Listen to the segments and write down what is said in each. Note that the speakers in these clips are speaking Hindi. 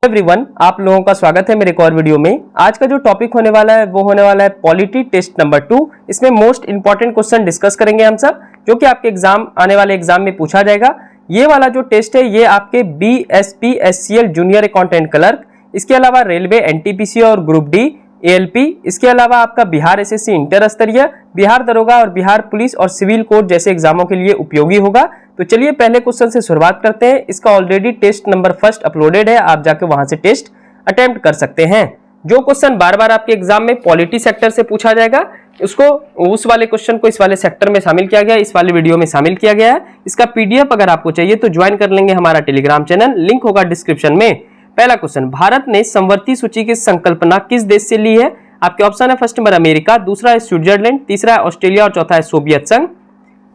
एवरीवन, आप लोगों का स्वागत है मेरे एक और वीडियो में। आज का जो टॉपिक होने वाला है वो होने वाला है पॉलिटी टेस्ट नंबर 2। इसमें मोस्ट इंपॉर्टेंट क्वेश्चन डिस्कस करेंगे हम सब, जो कि आपके आने वाले एग्जाम में पूछा जाएगा। ये वाला जो टेस्ट है ये आपके BSPSCL जूनियर अकाउंटेंट क्लर्क, इसके अलावा रेलवे NTPC और ग्रुप D ALP, इसके अलावा आपका बिहार SSC इंटर स्तरीय, बिहार दरोगा और बिहार पुलिस और सिविल कोर्ट जैसे एग्जामों के लिए उपयोगी होगा। तो चलिए पहले क्वेश्चन से शुरुआत करते हैं। इसका already test number first uploaded है, आप जाके वहां से टेस्ट अटेम्प्ट कर सकते हैं। जो क्वेश्चन बार बार आपके एग्जाम में पॉलिटी सेक्टर से पूछा जाएगा, उसको उस वाले क्वेश्चन को इस वाले सेक्टर में शामिल किया गया है, इस वाले वीडियो में शामिल किया गया है। इसका PDF अगर आपको चाहिए तो ज्वाइन कर लेंगे हमारा टेलीग्राम चैनल, लिंक होगा डिस्क्रिप्शन में। पहला क्वेश्चन, भारत ने समवर्ती सूची की संकल्पना किस देश से ली है? आपके ऑप्शन है फर्स्ट नंबर अमेरिका, दूसरा है स्विट्जरलैंड, तीसरा है ऑस्ट्रेलिया और चौथा है सोवियत संघ।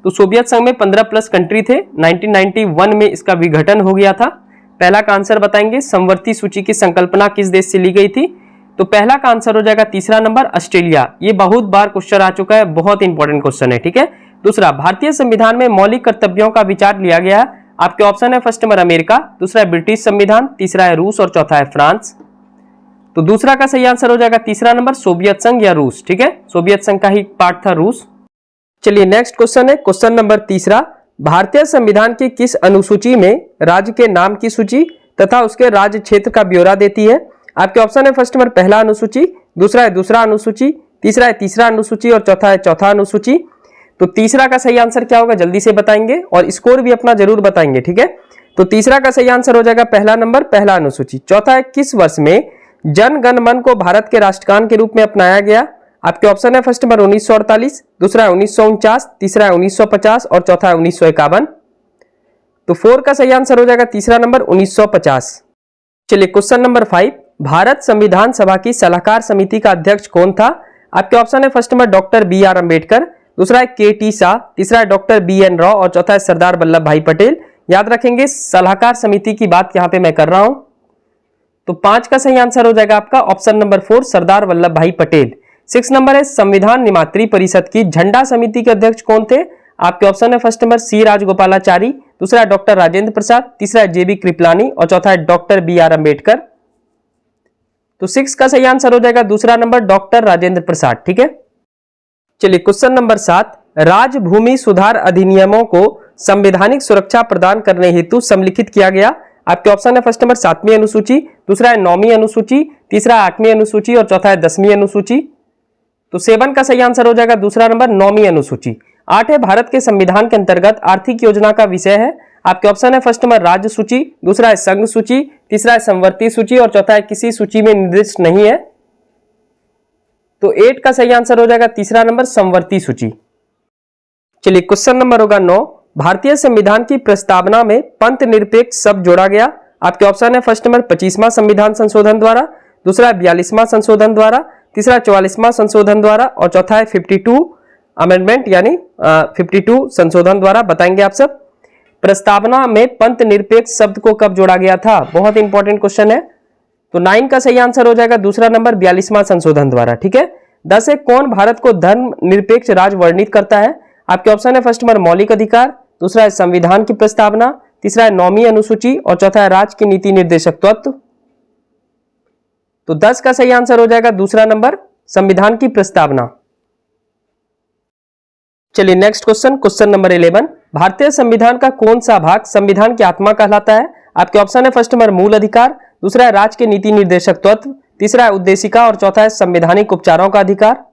तो सोवियत संघ में 15+ कंट्री थे। 1991 में इसका विघटन हो गया था। पहला का आंसर बताएंगे, समवर्ती सूची की संकल्पना किस देश से ली गई थी? तो पहला का आंसर हो जाएगा तीसरा नंबर ऑस्ट्रेलिया। ये बहुत बार क्वेश्चन आ चुका है, बहुत इंपॉर्टेंट क्वेश्चन है, ठीक है। दूसरा, भारतीय संविधान में मौलिक कर्तव्यों का विचार लिया गया है। आपके ऑप्शन है फर्स्ट नंबर अमेरिका, दूसरा है ब्रिटिश संविधान, तीसरा है रूस और चौथा है फ्रांस। तो दूसरा का सही आंसर हो जाएगा तीसरा नंबर सोवियत संघ या रूस, ठीक है। सोवियत संघ का ही पार्ट था रूस। चलिए नेक्स्ट क्वेश्चन है क्वेश्चन नंबर तीसरा, भारतीय संविधान की किस अनुसूची में राज्य के नाम की सूची तथा उसके राज्य क्षेत्र का ब्यौरा देती है? आपके ऑप्शन है फर्स्ट नंबर पहला अनुसूची, दूसरा है दूसरा अनुसूची, तीसरा है तीसरा अनुसूची और चौथा है चौथा अनुसूची। तो तीसरा का सही आंसर क्या होगा जल्दी से बताएंगे और स्कोर भी अपना जरूर बताएंगे, ठीक है। तो तीसरा का सही आंसर हो जाएगा पहला नंबर पहला अनुसूची। चौथा है किस वर्ष में जन गण मन को भारत के राष्ट्रगान के रूप में अपनाया गया? आपके ऑप्शन है फर्स्ट नंबर 1948, दूसरा है 1949, तीसरा है 1950 और चौथा है 1951। तो 4 का सही आंसर हो जाएगा तीसरा नंबर 1950। चलिए क्वेश्चन नंबर 5, भारत संविधान सभा की सलाहकार समिति का अध्यक्ष कौन था? आपके ऑप्शन है first number doctor BR Ambedkar, दूसरा है KT शाह, तीसरा है डॉक्टर BN राव और चौथा है सरदार वल्लभ भाई पटेल। याद रखेंगे सलाहकार समिति की बात यहाँ पे मैं कर रहा हूं। तो 5 का सही आंसर हो जाएगा आपका ऑप्शन नंबर 4 सरदार वल्लभ भाई पटेल। 6 नंबर है संविधान निर्मात्री परिषद की झंडा समिति के अध्यक्ष कौन थे? आपके ऑप्शन है फर्स्ट नंबर C राजगोपालाचारी, दूसरा है डॉक्टर राजेंद्र प्रसाद, तीसरा है JB कृपलानी और चौथा है डॉक्टर BR अम्बेडकर। तो 6 का सही आंसर हो जाएगा दूसरा नंबर डॉक्टर राजेंद्र प्रसाद, ठीक है। चलिए क्वेश्चन नंबर 7, राजभूमि सुधार अधिनियमों को संवैधानिक सुरक्षा प्रदान करने हेतु सम्मिलित किया गया। आपके ऑप्शन है फर्स्ट नंबर 7वीं अनुसूची, दूसरा है 9वीं अनुसूची, तीसरा 8वीं अनुसूची और चौथा है 10वीं अनुसूची। तो 7 का सही आंसर हो जाएगा दूसरा नंबर 9वीं अनुसूची। 8 है भारत के संविधान के अंतर्गत आर्थिक योजना का विषय है। आपके ऑप्शन है फर्स्ट नंबर राज्य सूची, दूसरा है संघ सूची, तीसरा है समवर्ती सूची और चौथा है किसी सूची में निर्दिष्ट नहीं है। तो 8 का सही आंसर हो जाएगा तीसरा नंबर समवर्ती सूची। चलिए क्वेश्चन नंबर होगा 9, भारतीय संविधान की प्रस्तावना में पंथ निरपेक्ष शब्द जोड़ा गया। आपके ऑप्शन है फर्स्ट नंबर 25वां संविधान संशोधन द्वारा, दूसरा है 42वां संशोधन द्वारा, तीसरा 44वां संशोधन द्वारा और चौथा है 52 अमेंडमेंट यानी 52 संशोधन द्वारा। बताएंगे आप सब प्रस्तावना में पंथ निरपेक्ष शब्द को कब जोड़ा गया था? बहुत इंपॉर्टेंट क्वेश्चन है। तो 9 का सही आंसर हो जाएगा दूसरा नंबर 42वां संशोधन द्वारा, ठीक है। 10 है कौन भारत को धर्म निरपेक्ष राज्य वर्णित करता है? आपके ऑप्शन है फर्स्ट नंबर मौलिक अधिकार, दूसरा है संविधान की प्रस्तावना, तीसरा है 9वीं अनुसूची और चौथा है राज्य की नीति निर्देशक तत्व। तो 10 का सही आंसर हो जाएगा दूसरा नंबर संविधान की प्रस्तावना। चलिए नेक्स्ट क्वेश्चन, क्वेश्चन नंबर 11, भारतीय संविधान का कौन सा भाग संविधान की आत्मा कहलाता है? आपके ऑप्शन है फर्स्ट नंबर मूल अधिकार, दूसरा है राज्य के नीति निर्देशक तत्व, तीसरा है उद्देशिका और चौथा है संवैधानिक उपचारों का अधिकार।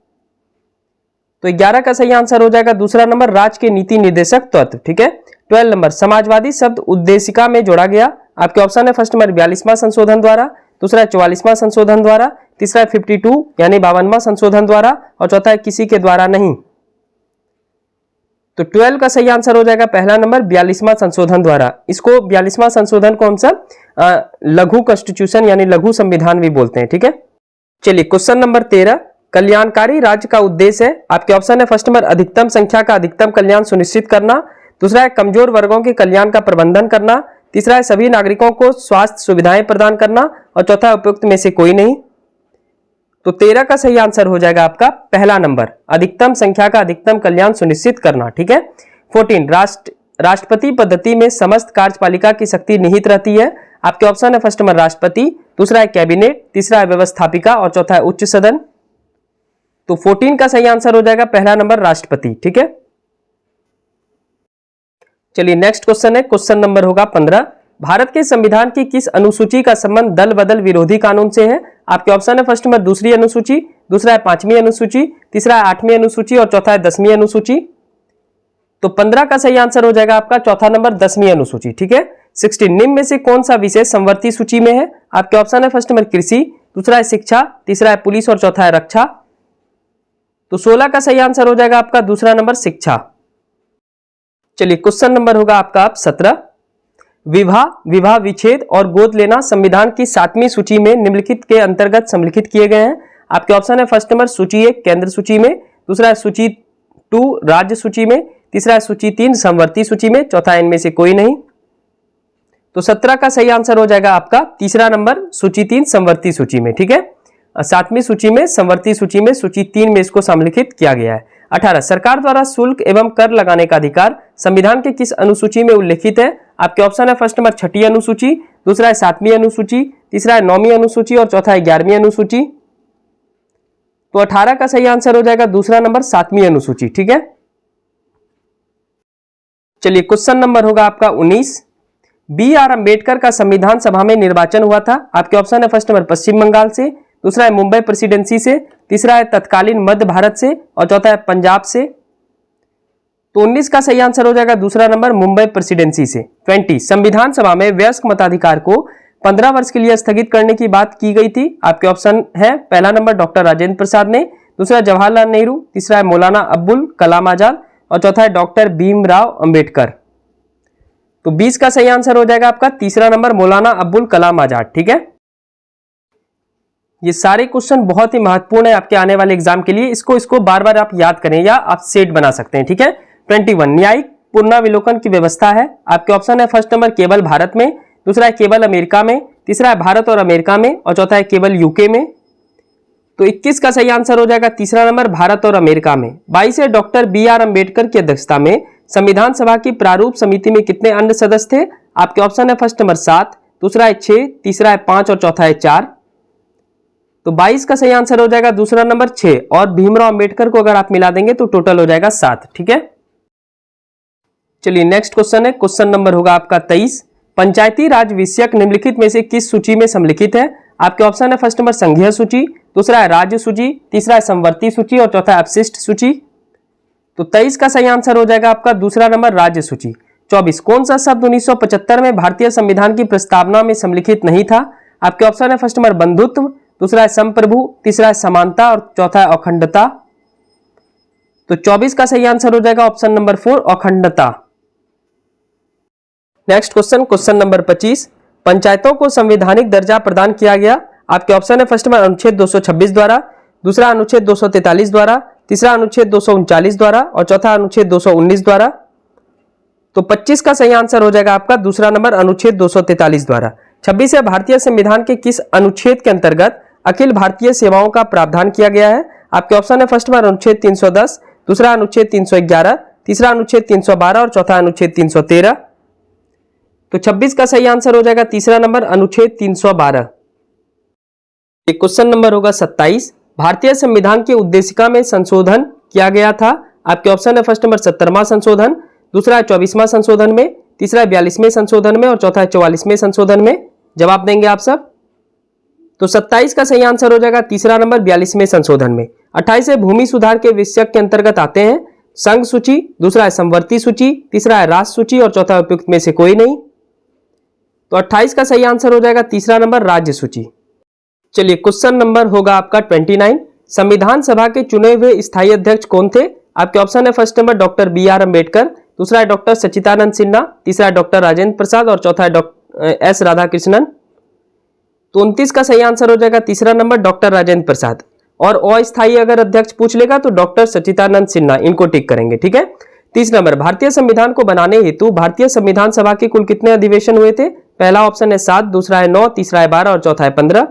तो 11 का सही आंसर हो जाएगा दूसरा नंबर राज्य के नीति निर्देशक तत्व, ठीक है। 12 नंबर समाजवादी शब्द उद्देशिका में जोड़ा गया। आपके ऑप्शन है फर्स्ट नंबर 42वां संशोधन द्वारा, दूसरा है 44वां संशोधन द्वारा, तीसरा है 52 यानी 52वां संशोधन द्वारा और चौथा है किसी के द्वारा नहीं। तो 12 का सही आंसर हो जाएगा पहला नंबर 42वां संशोधन द्वारा। इसको 42वां संशोधन कौन सा लघु कॉन्स्टिट्यूशन यानी लघु संविधान भी बोलते हैं, ठीक है। चलिए क्वेश्चन नंबर 13, कल्याणकारी राज्य का उद्देश्य है। आपके ऑप्शन है फर्स्ट नंबर अधिकतम संख्या का अधिकतम कल्याण सुनिश्चित करना, दूसरा है कमजोर वर्गों के कल्याण का प्रबंधन करना, तीसरा है सभी नागरिकों को स्वास्थ्य सुविधाएं प्रदान करना और चौथा उपयुक्त में से कोई नहीं। तो 13 का सही आंसर हो जाएगा आपका पहला नंबर अधिकतम संख्या का अधिकतम कल्याण सुनिश्चित करना, ठीक है। 14 राष्ट्रपति पद्धति में समस्त कार्यपालिका की शक्ति निहित रहती है। आपके ऑप्शन है फर्स्ट नंबर राष्ट्रपति, दूसरा है कैबिनेट, तीसरा है व्यवस्थापिका और चौथा है उच्च सदन। तो 14 का सही आंसर हो जाएगा पहला नंबर राष्ट्रपति। ठीक है, चलिए नेक्स्ट क्वेश्चन है, क्वेश्चन नंबर होगा 15। भारत के संविधान की किस अनुसूची का संबंध दल बदल विरोधी कानून से है? आपके ऑप्शन है फर्स्ट नंबर दूसरी अनुसूची, दूसरा है 5वीं अनुसूची, तीसरा है 8वीं अनुसूची और चौथा है 10वीं अनुसूची। तो 15 का सही आंसर हो जाएगा आपका चौथा नंबर 10वीं अनुसूची। ठीक है, 16 निम्न में से कौन सा विषय समवर्ती सूची में है? आपके ऑप्शन है फर्स्ट नंबर कृषि, दूसरा है शिक्षा, तीसरा है पुलिस और चौथा है रक्षा। तो 16 का सही आंसर हो जाएगा आपका दूसरा नंबर शिक्षा। चलिए क्वेश्चन नंबर होगा आपका 17। विवाह, विवाह विच्छेद और गोद लेना संविधान की 7वीं सूची में निम्नलिखित के अंतर्गत सम्मिलित किए गए हैं। आपके ऑप्शन है फर्स्ट नंबर सूची 1 केंद्र सूची में, दूसरा है सूची 2 राज्य सूची में, तीसरा है सूची 3 समवर्ती सूची में, चौथा इनमें से कोई नहीं। तो 17 का सही आंसर हो जाएगा आपका तीसरा नंबर सूची 3 समवर्ती सूची में। ठीक है, 7वीं सूची में समवर्ती सूची में सूची 3 में इसको सम्मिलित किया गया है। 18 सरकार द्वारा शुल्क एवं कर लगाने का अधिकार संविधान के किस अनुसूची में उल्लेखित है? आपके ऑप्शन है फर्स्ट नंबर 6ठी अनुसूची, दूसरा है 7वीं अनुसूची, तीसरा है 9वीं अनुसूची और चौथा है 11वीं अनुसूची। तो 18 का सही आंसर हो जाएगा दूसरा नंबर 7वीं अनुसूची। ठीक है, चलिए क्वेश्चन नंबर होगा आपका 19। B.R. अम्बेडकर का संविधान सभा में निर्वाचन हुआ था। आपके ऑप्शन है फर्स्ट नंबर पश्चिम बंगाल से, दूसरा है मुंबई प्रेसिडेंसी से, तीसरा है तत्कालीन मध्य भारत से और चौथा है पंजाब से। तो 19 का सही आंसर हो जाएगा दूसरा नंबर मुंबई प्रेसिडेंसी से। 20 संविधान सभा में वयस्क मताधिकार को 15 वर्ष के लिए स्थगित करने की बात की गई थी। आपके ऑप्शन है पहला नंबर डॉक्टर राजेंद्र प्रसाद ने, दूसरा जवाहरलाल नेहरू, तीसरा है मौलाना अब्दुल कलाम आजाद और चौथा है डॉक्टर भीमराव अंबेडकर। तो 20 का सही आंसर हो जाएगा आपका तीसरा नंबर मौलाना अब्दुल कलाम आजाद। ठीक है, ये सारे क्वेश्चन बहुत ही महत्वपूर्ण है आपके आने वाले एग्जाम के लिए। इसको बार बार आप याद करें या आप सेट बना सकते हैं। ठीक है, 21 न्यायिक पुनरावलोकन की व्यवस्था है। आपके ऑप्शन है फर्स्ट नंबर केवल भारत में, दूसरा है केवल अमेरिका में, तीसरा है भारत और अमेरिका में और चौथा है केवल यूके में। तो 21 का सही आंसर हो जाएगा तीसरा नंबर भारत और अमेरिका में। 22 है डॉक्टर B.R. अम्बेडकर की अध्यक्षता में संविधान सभा की प्रारूप समिति में कितने अन्य सदस्य थे? आपके ऑप्शन है फर्स्ट नंबर 7, दूसरा है 6, तीसरा है 5 और चौथा है 4। तो 22 का सही आंसर हो जाएगा दूसरा नंबर 6 और भीमराव अंबेडकर को अगर आप मिला देंगे तो टोटल हो जाएगा 7। ठीक है, चलिए नेक्स्ट क्वेश्चन है, क्वेश्चन नंबर होगा आपका 23। पंचायती राज विषयक निम्नलिखित में से किस सूची में सम्मिलित है? आपके ऑप्शन है फर्स्ट नंबर संघीय सूची, दूसरा है राज्य सूची, तीसरा है समवर्ती सूची और चौथा है अपशिष्ट सूची। तो 23 का सही आंसर हो जाएगा आपका दूसरा नंबर राज्य सूची। 24 कौन सा शब्द 1975 में भारतीय संविधान की प्रस्तावना में सम्मिलित नहीं था? आपके ऑप्शन है फर्स्ट नंबर बंधुत्व, दूसरा है संप्रभु, तीसरा है समानता और चौथा है अखंडता। तो 24 का सही आंसर हो जाएगा ऑप्शन नंबर 4 अखंडता। Next question, question number 25। पंचायतों को संवैधानिक दर्जा प्रदान किया गया। आपके ऑप्शन है फर्स्ट नंबर अनुच्छेद 226 द्वारा, दूसरा अनुच्छेद 243 द्वारा, तीसरा अनुच्छेद 239 द्वारा और चौथा अनुच्छेद 219 द्वारा। तो 25 का सही आंसर हो जाएगा आपका दूसरा नंबर अनुच्छेद 243 द्वारा। 26 है भारतीय संविधान के किस अनुच्छेद के अंतर्गत अखिल भारतीय सेवाओं का प्रावधान किया गया है? आपके ऑप्शन है फर्स्ट नंबर अनुच्छेद 310, दूसरा अनुच्छेद 311, तीसरा अनुच्छेद 312 और चौथा अनुच्छेद 313। तो 26 का सही आंसर हो जाएगा तीसरा नंबर अनुच्छेद 312। क्वेश्चन नंबर होगा 27। भारतीय संविधान की उद्देशिका में संशोधन किया गया था। आपके ऑप्शन है फर्स्ट नंबर 70वां संशोधन, दूसरा है 24वां संशोधन में, तीसरा है 42वें संशोधन में और चौथा है 44वें संशोधन में। जवाब देंगे आप सब। तो 27 का सही आंसर हो जाएगा तीसरा नंबर 42वें संशोधन में। 28 भूमि सुधार के विषयक के अंतर्गत आते हैं संघ सूची, दूसरा है समवर्ती सूची, तीसरा है राष्ट्र सूची और चौथा उपयुक्त में से कोई नहीं। तो 28 का सही आंसर हो जाएगा तीसरा नंबर राज्य सूची। चलिए क्वेश्चन नंबर होगा आपका 29। संविधान सभा के चुने हुए स्थायी अध्यक्ष कौन थे? आपके ऑप्शन है first number doctor B.R. Ambedkar, दूसरा है डॉक्टर सच्चिदानंद सिन्हा, तीसरा है डॉक्टर राजेंद्र प्रसाद और चौथा है डॉक्टर S. राधाकृष्णन। तो 29 का सही आंसर हो जाएगा तीसरा नंबर डॉक्टर राजेंद्र प्रसाद। और अस्थायी अगर अध्यक्ष पूछ लेगा तो डॉक्टर सच्चिदानंद सिन्हा, इनको टिक करेंगे। ठीक है, 30 नंबर भारतीय संविधान को बनाने हेतु भारतीय संविधान सभा के कुल कितने अधिवेशन हुए थे? पहला ऑप्शन है 7, दूसरा है 9, तीसरा है 12 और चौथा है 15।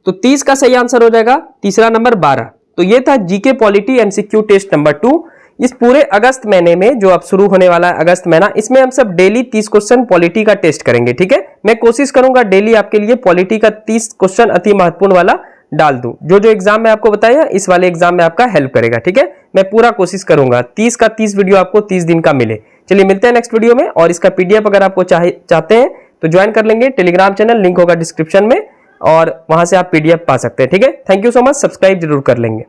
तो 30 का सही आंसर हो जाएगा तीसरा नंबर 12। तो ये था GK polity MCQ test number 2। इस पूरे अगस्त महीने में जो अब शुरू होने वाला है अगस्त महीना, इसमें हम सब डेली 30 क्वेश्चन पॉलिटी का टेस्ट करेंगे। ठीक है, मैं कोशिश करूंगा डेली आपके लिए पॉलिटी का 30 क्वेश्चन अति महत्वपूर्ण वाला डाल दूं। जो एग्जाम में आपको बताया इस वाले एग्जाम में आपका हेल्प करेगा। ठीक है, मैं पूरा कोशिश करूंगा 30 का 30 वीडियो आपको 30 दिन का मिले। चलिए मिलते हैं नेक्स्ट वीडियो में। और इसका पीडीएफ अगर आपको चाहते हैं तो ज्वाइन कर लेंगे टेलीग्राम चैनल, लिंक होगा डिस्क्रिप्शन में, और वहां से आप पीडीएफ पा सकते हैं। ठीक है, thank you so much, subscribe जरूर कर लेंगे।